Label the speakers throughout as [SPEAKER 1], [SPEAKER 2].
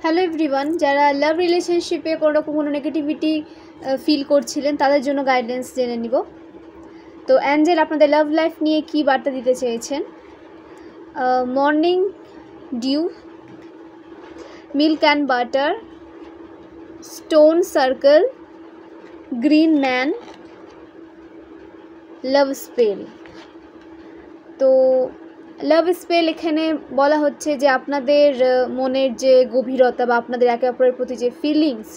[SPEAKER 1] Hello everyone, যারা লাভ রিলেশনশিপে কোনো নেগেটিভিটি ফিল করছিলেন তাদের জন্য গাইডেন্স জেনে নিব। তো অ্যাঞ্জেল আপনাদের লাভ লাইফ নিয়ে কি বার্তা দিতে চেয়েছেন? Morning dew, milk and butter, stone circle, green man, love spell. তো লাভ স্পেল এখানে বলা হচ্ছে যে আপনাদের মনের যে গভীরতা বা আপনাদের একে অপরের প্রতি যে ফিলিংস,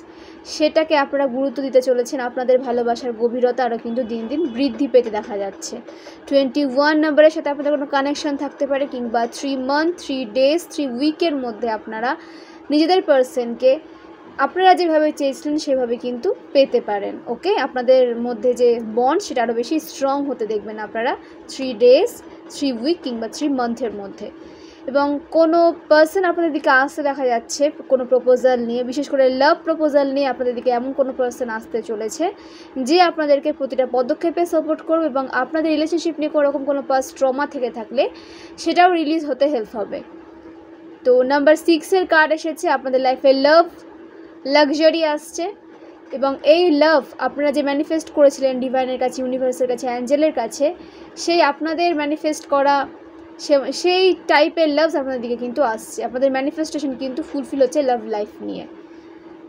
[SPEAKER 1] সেটাকে আপনারা গুরুত্ব দিতে চলেছেন। আপনাদের ভালোবাসার গভীরতা আরও কিন্তু দিন দিন বৃদ্ধি পেতে দেখা যাচ্ছে। 21 নম্বরের সাথে আপনাদের কোনো কানেকশন থাকতে পারে, কিংবা 3 মান্থ, 3 ডেজ, 3 উইকের মধ্যে আপনারা নিজেদের পার্সনকে আপনারা যেভাবে চেয়েছিলেন সেভাবে কিন্তু পেতে পারেন। ওকে, আপনাদের মধ্যে যে বন্ড সেটা আরও বেশি স্ট্রং হতে দেখবেন আপনারা 3 ডেজ, 3 উইক কিংবা 3 মান্থের মধ্যে। এবং কোনো পার্সন আপনাদের দিকে আসতে দেখা যাচ্ছে কোনো প্রপোজাল নিয়ে, বিশেষ করে লাভ প্রপোজাল নিয়ে আপনাদের দিকে এমন কোনো পার্সন আসতে চলেছে যে আপনাদেরকে প্রতিটা পদক্ষেপে সাপোর্ট করবে এবং আপনাদের রিলেশনশিপ নিয়ে কোনোরকম কোনো পাস্ট ট্রমা থেকে থাকলে সেটাও রিলিজ হতে হেল্প হবে। তো নাম্বার 6-এর কার্ড এসেছে, আপনাদের লাইফে লাভ, লাক্সারি আসছে। এবং এই লাভ আপনারা যে ম্যানিফেস্ট করেছিলেন ডিভাইনের কাছে, ইউনিভার্সের কাছে, অ্যাঞ্জেলের কাছে, সেই আপনাদের ম্যানিফেস্ট করা সেই টাইপের লাভস আপনাদের দিকে কিন্তু আসছে। আপনাদের ম্যানিফেস্টেশন কিন্তু ফুলফিল হচ্ছে লাভ লাইফ নিয়ে।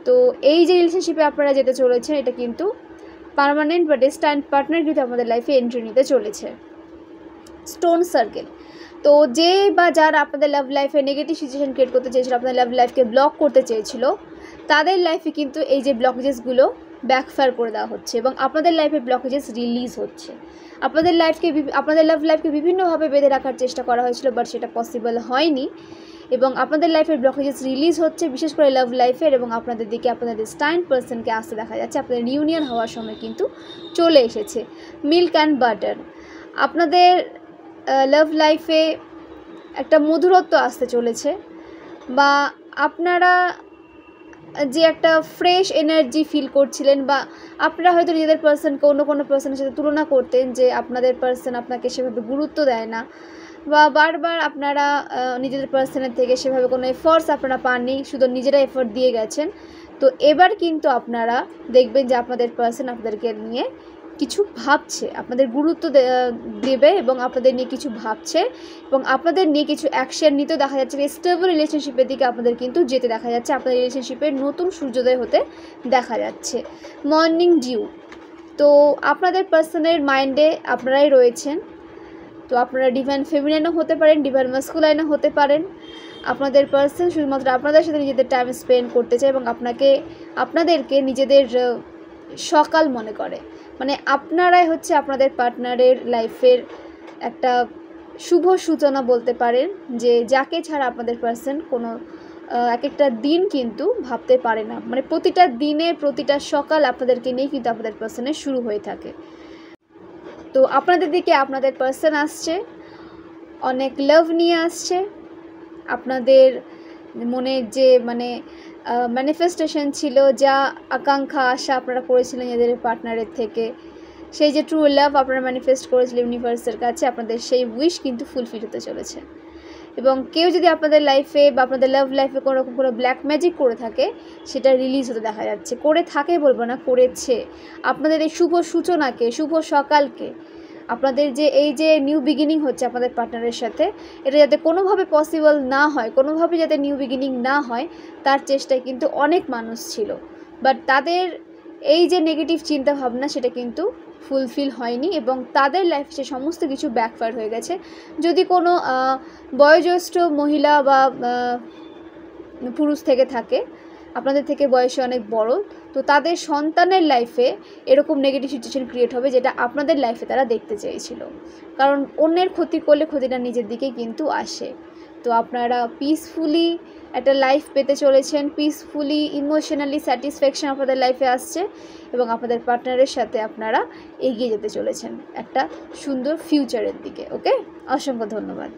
[SPEAKER 1] তো এই যে রিলেশনশিপে আপনারা যেতে চলেছেন এটা কিন্তু পার্মানেন্ট বা ডেস্টাইন্ড পার্টনার কিন্তু আপনাদের লাইফে এন্ট্রি নিতে চলেছে। স্টোন সার্কেল, তো যে বা যারা আপনাদের লাভ লাইফে নেগেটিভ সিচুয়েশন ক্রিয়েট করতে চেয়েছিল, আপনাদের লাভ লাইফকে ব্লক করতে চেয়েছিল, তাদের লাইফে কিন্তু এই যে ব্লকেজেসগুলো ব্যাকফায়ার করে দেওয়া হচ্ছে এবং আপনাদের লাইফে ব্লকেজেস রিলিজ হচ্ছে। আপনাদের লাভ লাইফকে বিভিন্নভাবে বেঁধে রাখার চেষ্টা করা হয়েছিল, বাট সেটা পসিবল হয়নি। এবং আপনাদের লাইফের ব্লকেজেস রিলিজ হচ্ছে, বিশেষ করে লাভ লাইফের, এবং আপনাদের দিকে আপনাদের ডেস্টাইন্ড পার্সনকে আসতে দেখা যাচ্ছে। আপনাদের ইউনিয়ন হওয়ার সময় কিন্তু চলে এসেছে। মিল্ক অ্যান্ড বাটার, আপনাদের লাভ লাইফে একটা মধুরত্ব আসতে চলেছে, বা আপনারা যে একটা ফ্রেশ এনার্জি ফিল করছিলেন, বা আপনারা হয়তো নিজেদের পার্সনকে অন্য কোনো পার্সনের সাথে তুলনা করতেন যে আপনাদের পার্সন আপনাকে সেভাবে গুরুত্ব দেয় না, বা বারবার আপনারা নিজেদের পার্সনের থেকে সেভাবে কোনো এফোর্টস আপনারা পাননি, শুধু নিজেরা এফোর্ট দিয়ে গেছেন। তো এবার কিন্তু আপনারা দেখবেন যে আপনাদের পার্সন আপনাদেরকে নিয়ে কিছু ভাবছে, আপনাদের গুরুত্ব দেবে এবং আপনাদের নিয়ে কিছু ভাবছে এবং আপনাদের নিয়ে কিছু অ্যাকশন নিতে দেখা যাচ্ছে। স্টেবল রিলেশনশিপের দিকে আপনাদের কিন্তু যেতে দেখা যাচ্ছে, আপনাদের রিলেশনশিপের নতুন সূর্যোদয় হতে দেখা যাচ্ছে। মর্নিং ডিউ, তো আপনাদের পার্সনের মাইন্ডে আপনারাই রয়েছেন। তো আপনারা ডিভাইন ফেমিনাইনও হতে পারেন, ডিভাইন মাস্কুলাইনও হতে পারেন। আপনাদের পার্সন শুধুমাত্র আপনাদের সাথে নিজেদের টাইম স্পেন্ড করতে চায় এবং আপনাদেরকে নিজেদের সকাল মনে করে। মানে আপনারাই হচ্ছে আপনাদের পার্টনারের লাইফের একটা শুভ সূচনা বলতে পারেন, যে যাকে ছাড়া আপনাদের পার্সন কোনো এক একটা দিন কিন্তু ভাবতে পারে না। মানে প্রতিটা দিনে প্রতিটা সকাল আপনাদেরকে নিয়ে কিন্তু আপনাদের পার্সনের শুরু হয়ে থাকে। তো আপনাদের দিকে আপনাদের পার্সন আসছে, অনেক লাভ নিয়ে আসছে। আপনাদের মনের যে ম্যানিফেস্টেশন ছিল, যা আকাঙ্ক্ষা আশা আপনারা করেছিলেন নিজেদের পার্টনারের থেকে, সেই যে ট্রু লাভ আপনারা ম্যানিফেস্ট করেছিলেন ইউনিভার্সের কাছে, আপনাদের সেই উইশ কিন্তু ফুলফিল হতে চলেছে। এবং কেউ যদি আপনাদের লাইফে বা আপনাদের লাভ লাইফে কোনো রকম কোনো ব্ল্যাক ম্যাজিক করে থাকে, সেটা রিলিজ হতে দেখা যাচ্ছে। করে থাকে বলবো না, করেছে। আপনাদের এই শুভ সূচনাকে, শুভ সকালকে, আপনাদের যে এই যে নিউ বিগিনিং হচ্ছে আপনাদের পার্টনারের সাথে, এটা যাতে কোনোভাবে পসিবল না হয়, কোনোভাবে যাতে নিউ বিগিনিং না হয়, তার চেষ্টায় কিন্তু অনেক মানুষ ছিল। বাট তাদের এই যে নেগেটিভ চিন্তা ভাবনা সেটা কিন্তু ফুলফিল হয়নি এবং তাদের লাইফে সে সমস্ত কিছু ব্যাকফায়ার হয়ে গেছে। যদি কোনো বয়োজ্যেষ্ঠ মহিলা বা পুরুষ থেকে থাকে, আপনাদের থেকে বয়সে অনেক বড়, তো তাদের সন্তানের লাইফে এরকম নেগেটিভ সিচুয়েশন ক্রিয়েট হবে, যেটা আপনাদের লাইফে তারা দেখতে চেয়েছিল। কারণ অন্যের ক্ষতি করলে ক্ষতিটা নিজের দিকেই কিন্তু আসে। তো আপনারা পিসফুলি একটা লাইফ পেতে চলেছেন, পিসফুলি ইমোশনালি স্যাটিসফ্যাকশন আপনাদের লাইফে আসছে এবং আপনাদের পার্টনারের সাথে আপনারা এগিয়ে যেতে চলেছেন একটা সুন্দর ফিউচারের দিকে। ওকে, অসংখ্য ধন্যবাদ।